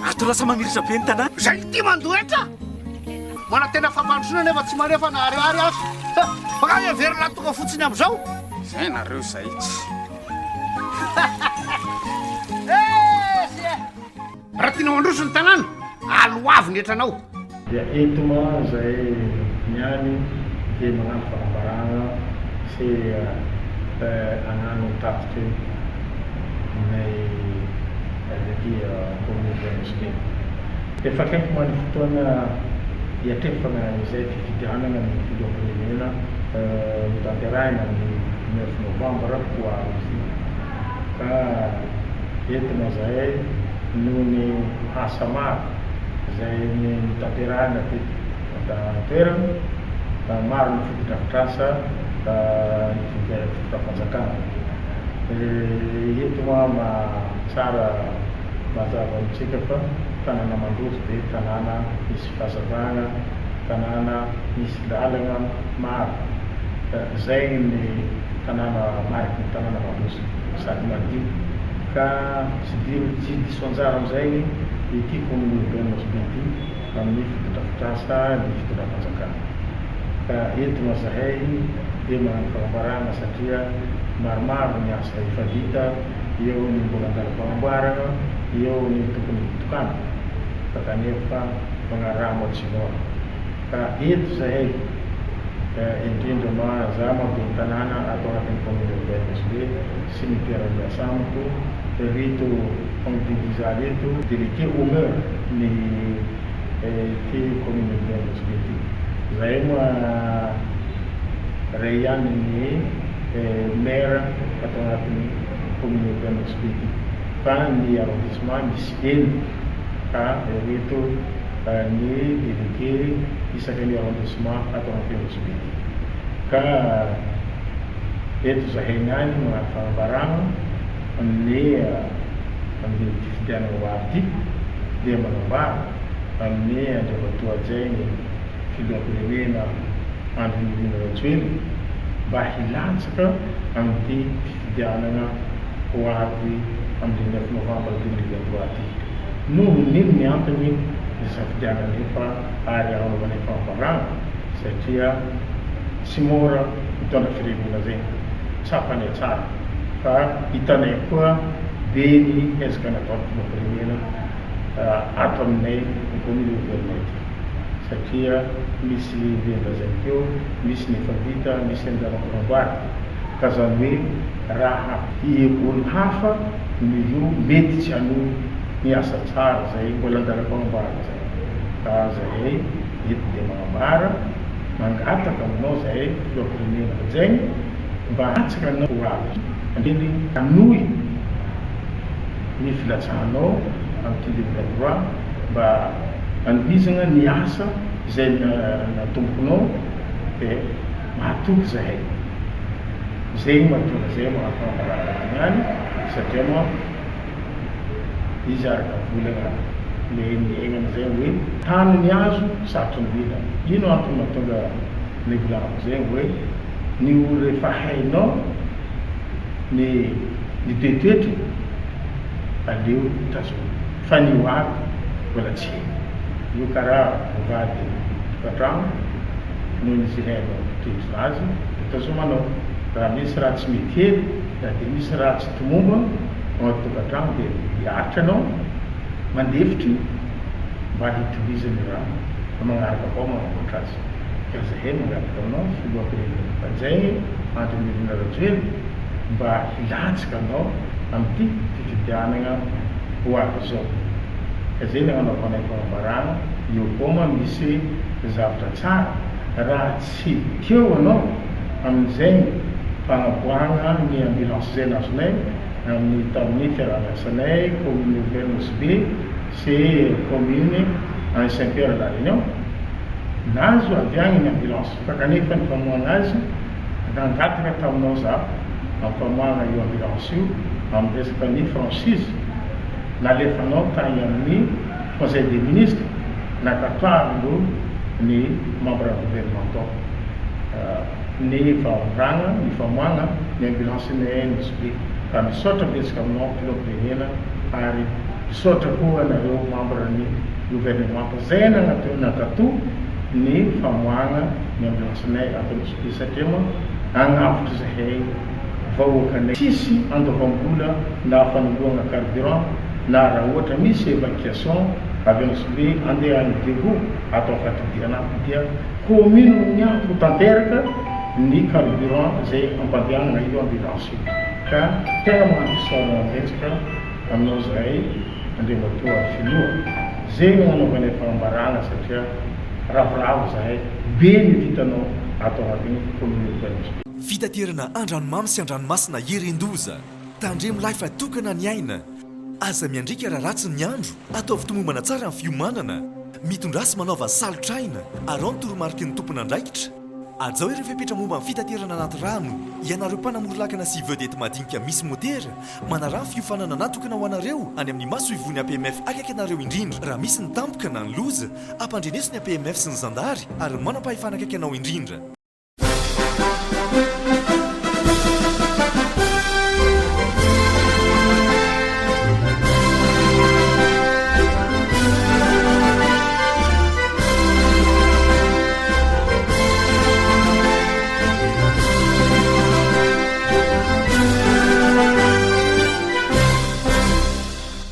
Ato lasa mamiritra be ny tanàna. Zay ty mandoetra mana tena fampandrosoana nefa tsy manefa na ariary azy makany averina tonga fotsiny am'izao zay nareo zay tsy raha tiana mandroso ny tanàna aloavy ny etranao dia eto ma zay niany dia magnano fanambarana sy agnano tafitry nay aty communauté musulmane efa kaiky many fotoana iatrefana izay fifidianana ny filoam-pirenena mitanterahina ny 9 novembre poaro izy ka entina zay noho ny asa maro zay ny mitanterahina ty da toerana maro ny fotodrafitrasa ny fotodrafanjakana eto ma tsara mazava amitsika fa tanàna mandroso dia tanàna misy fahazavana tanàna misy lalana maro zay ny tanàna mariky ny tanàna mandroso sady madio ka tsy diso anjara amizay ity communauté musulmane ty amin'ny fotodrafitrasa ny fotodrafanjakana ka ento mazahay dia magnano fanambarana satria maromaro ny asa efa vita eo ny mbola andala-panamboarana eo ny tokony tokana fa kanefa magnaraha moatsinora ka eto zahay indrindra ma za mabe ny tanàna atao anatin'ny communauté musulmane sy ny toera-miasa amiko rito amdiviza reto délégué honneur ny ty communauté musulmane ty zay moa ray ihany ny maire atao anatin'ny communauté musulmane ty fa ny arrondissement misy eny ka reto ny délégué isaky ny arrondissement atao anatin'ny musulmane ty ka eto zahay niany magnano fanambarana amin'ny fifidianana ho avy ty dia manambara amin'ny andriamatoajainy filoam-pirenena andro mirina ratsoely mba hilatsaka amin'ity fifidianana ho avy amin'ny 9 novembre 2023 ty noho nino ny antony safidianana efa ary anaovana fanambarana satria tsy mora mitondra firenena zay tsapany tsara fa hitanay koa be ny ezaka natao filoam-pirenena ato aminay communauté ty satria misy venda zay keo misy ny efa vita misy andala-panamboara ka zany hoe raha olo hafa io mety tsy ano ny asa tsara zay mbola andala-panamboarana zay ka zay eto dia magnambara mangataka aminao zay filoam-pirenena zay mba atsaka anao ho avy andrindry anohy ny filatsahanao amin'ny 2023 mba anohizana ny asa zay natombokonao dia mahatoky zahay zay mahatonga zay mahafanambarana ihany satria moa izy araka volana le niegnana zay hoe tany ny azo sarotry ny vilana ino antony mahatonga ny volanako zay hoe ny olo rehefa hainao ny toetoetry aleo tazona fa ny hoavy mbola tsy io karaha vovady tokantrano noho nisy hainao toetrina azy tazomanao raha misy raha tsy mety hely da dia misy raha tsy tomomba ao tokantrano dia hiaritra anao mandefitry mba hitovizany raha magnaraka avao manamboatra azy ka zahay mangataka aminao filoam-pirenena fa zay andro mirina ratsoely mba hilatsaka anao amin'ity fifidianana ho avy zao ka zay ny anaovanay fanambarana eo koma misy zavatra tsara raha tsy teo anao amin'izay fanaboahana ny ambulance zay nazonay amin'ny tamin'ny fiarahamiasanay communauté musulmane sy commune en Saint-Pierre la Réunion nazo avy agny ny ambulance fa kanefa ny famoahana azy nangataka taminao za ampamoahana io ambulance io amin'ny resaka ny franchise nalefanao tany amin'ny conseil des ministres nakatoarino ny membre gouvernemental ny vahaoragna ny famoagna ny ambulance misy be ka misaotra betsaka aminao filoam-pirenena ary misaotra koa anareo membre ny gouvernement zay nanatao ny famoagna ny ambulance-nay ato misy be satria moa agnavotry zahay vahoakanay tsisy andavambola na fanoloana carburant na raha ohatra misy évacuation avy anosbe andeha any Dego atao fatidirana dia commune mianto tanteraka ny carburant zay ampandehanana io ambulance io ka tena mampisaorana betsaka aminao zahay andriamatoa filoha zay nanaovanay fanambarana satria ravoravo zahay be ny vitanao atao agnatin'ny communauté. Fitaterana andranomamy sy andranomasina Herendoza tandremo lahy fa tokana ny aina aza miandrika raha ratsy ny andro ataovy tomombana tsara ny fiomanana mitondrasy manaova salotraina arao ny toromarika ny tompona andraikitra ajao ireo fepetra momba ny fitaterana anaty rano ianareo mpanamory-lakana sy vedety madinika misy motera manarano fiofanana natokana ho anareo any amin'ny maso ivony APMF akaiky anareo indrindra raha misy ny tampoka na ny loza ampandreneso ny APMF sy ny zandary ary manampahifanakaiky anao indrindra